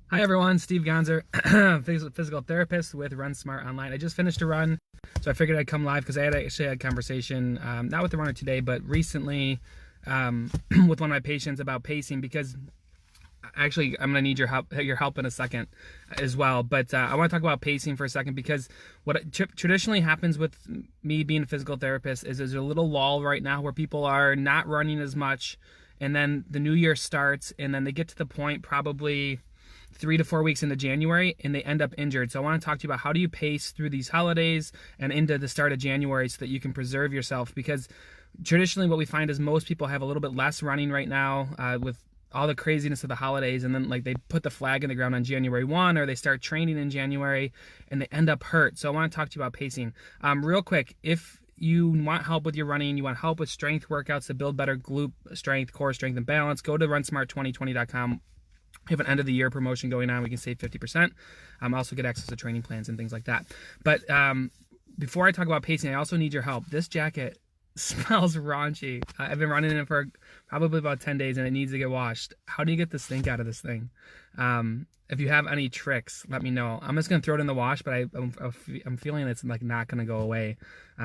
Hi everyone, Steve Gonzer, physical therapist with Run Smart Online. I just finished a run, so I figured I'd come live because I had actually had a conversation, not with the runner today, but recently with one of my patients about pacing. Because actually I'm going to need your help in a second as well. But I want to talk about pacing for a second, because what traditionally happens with me being a physical therapist is there's a little lull right now where people are not running as much, and then the new year starts, and then they get to the point probably 3 to 4 weeks into January and they end up injured. So I want to talk to you about how do you pace through these holidays and into the start of January so that you can preserve yourself. Because traditionally what we find is most people have a little bit less running right now with all the craziness of the holidays, and then like they put the flag in the ground on January 1, or they start training in January and they end up hurt. So I want to talk to you about pacing. Real quick, if you want help with your running, you want help with strength workouts to build better glute strength, core strength, and balance, go to runsmart2020.com. We have an end of the year promotion going on. We can save 50%. Also get access to training plans and things like that. But before I talk about pacing, I also need your help. This jacket smells raunchy. I've been running in it for probably about 10 days and it needs to get washed. How do you get the stink out of this thing? If you have any tricks, let me know. I'm just going to throw it in the wash, but I'm feeling it's like not going to go away.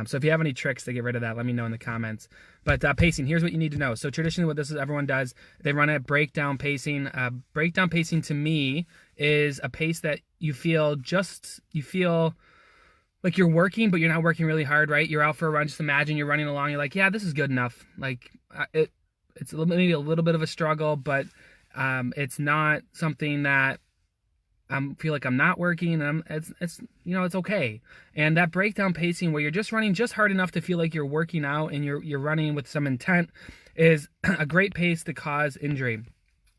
So if you have any tricks to get rid of that, let me know in the comments. But pacing, here's what you need to know. So traditionally what this is, everyone does, they run a breakdown pacing. Breakdown pacing to me is a pace that you feel like you're working, but you're not working really hard, right? You're out for a run. Just imagine you're running along. You're like, yeah, this is good enough. Like it's maybe a little bit of a struggle, but it's not something that I feel like I'm not working. It's okay. And that breakdown pacing where you're just running just hard enough to feel like you're working out and you're running with some intent is a great pace to cause injury.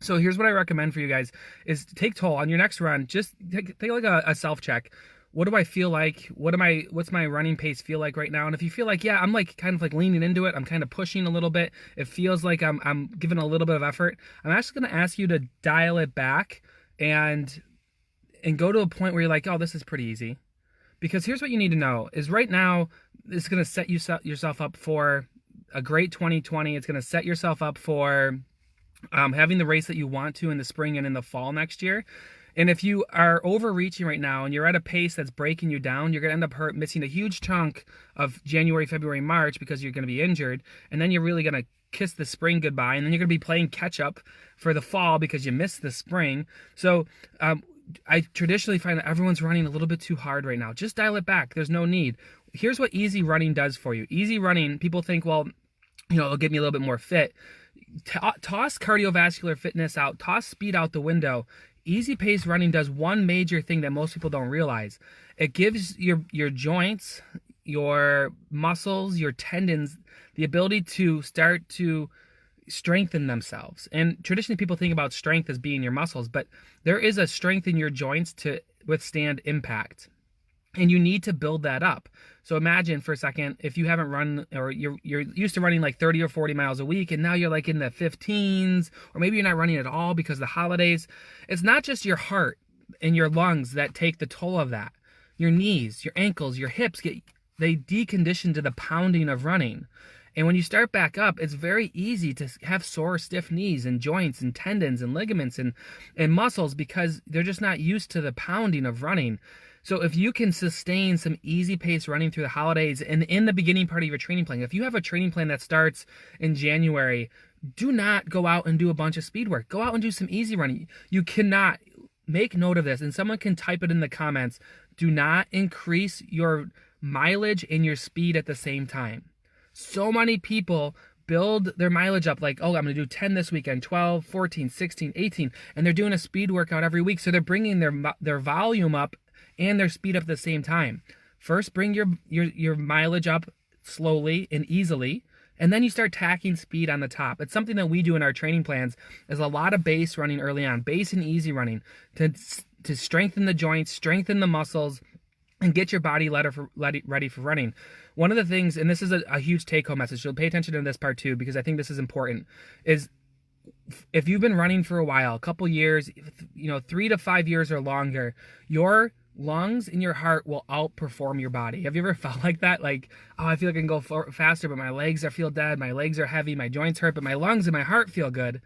So here's what I recommend for you guys is take toll on your next run. Just take like a self check. What do I feel like? What's my running pace feel like right now? And if you feel like, yeah, I'm like kind of like leaning into it, I'm kind of pushing a little bit, it feels like I'm giving a little bit of effort, I'm actually going to ask you to dial it back and go to a point where you're like, oh, this is pretty easy. Because here's what you need to know is right now, it's going to set yourself up for a great 2020. It's going to set yourself up for having the race that you want to in the spring and in the fall next year. And if you are overreaching right now and you're at a pace that's breaking you down, you're going to end up missing a huge chunk of January, February, March because you're going to be injured. And then you're really going to kiss the spring goodbye. And then you're going to be playing catch up for the fall because you missed the spring. So I traditionally find that everyone's running a little bit too hard right now. Just dial it back. There's no need. Here's what easy running does for you. Easy running, people think, well, it'll get me a little bit more fit. Toss cardiovascular fitness out. Toss speed out the window. Easy pace running does one major thing that most people don't realize. It gives your joints, your muscles, your tendons the ability to start to strengthen themselves. And traditionally people think about strength as being your muscles, but there is a strength in your joints to withstand impact. And you need to build that up. So imagine for a second, if you haven't run, or you're used to running like 30 or 40 miles a week, and now you're like in the 15s, or maybe you're not running at all because of the holidays. It's not just your heart and your lungs that take the toll of that. Your knees, your ankles, your hips, they decondition to the pounding of running. And when you start back up, it's very easy to have sore, stiff knees and joints and tendons and ligaments and muscles because they're just not used to the pounding of running. So if you can sustain some easy pace running through the holidays and in the beginning part of your training plan, if you have a training plan that starts in January, do not go out and do a bunch of speed work. Go out and do some easy running. You cannot, make note of this, and someone can type it in the comments, do not increase your mileage and your speed at the same time. So many people build their mileage up like, oh, I'm going to do 10 this weekend, 12, 14, 16, 18, and they're doing a speed workout every week. So they're bringing their volume up and their speed up at the same time. First, bring your mileage up slowly and easily, and then you start tacking speed on the top. It's something that we do in our training plans. There's a lot of base running early on, base and easy running to strengthen the joints, strengthen the muscles, and get your body ready for running. One of the things, and this is a huge take-home message, so pay attention to this part too, because I think this is important, is if you've been running for a while, a couple years, 3 to 5 years or longer, your lungs and your heart will outperform your body. Have you ever felt like that? Like, oh, I feel like I can go faster, but my legs feel dead. My legs are heavy. My joints hurt, but my lungs and my heart feel good.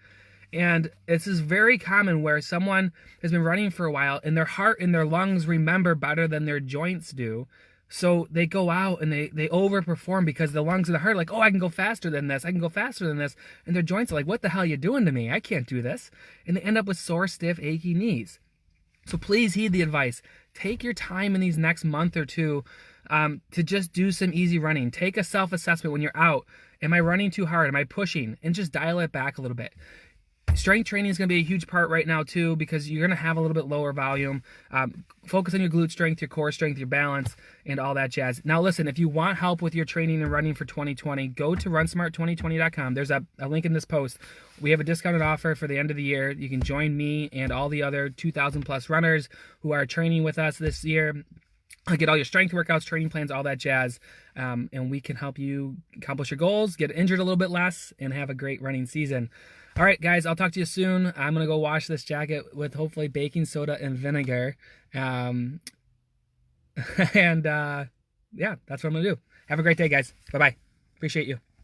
And this is very common where someone has been running for a while and their heart and their lungs remember better than their joints do. So they go out and they overperform because the lungs and the heart are like, oh, I can go faster than this. I can go faster than this. And their joints are like, what the hell are you doing to me? I can't do this. And they end up with sore, stiff, achy knees. So please heed the advice. Take your time in these next month or two to just do some easy running. Take a self-assessment when you're out. Am I running too hard? Am I pushing? And just dial it back a little bit. Strength training is going to be a huge part right now too, because you're going to have a little bit lower volume. Focus on your glute strength, your core strength, your balance, and all that jazz. Now listen, if you want help with your training and running for 2020, go to runsmart2020.com. There's a link in this post. We have a discounted offer for the end of the year. You can join me and all the other 2,000 plus runners who are training with us this year. Get all your strength workouts, training plans, all that jazz, and we can help you accomplish your goals, get injured a little bit less, and have a great running season. All right, guys, I'll talk to you soon. I'm going to go wash this jacket with hopefully baking soda and vinegar. Yeah, that's what I'm going to do. Have a great day, guys. Bye-bye. Appreciate you.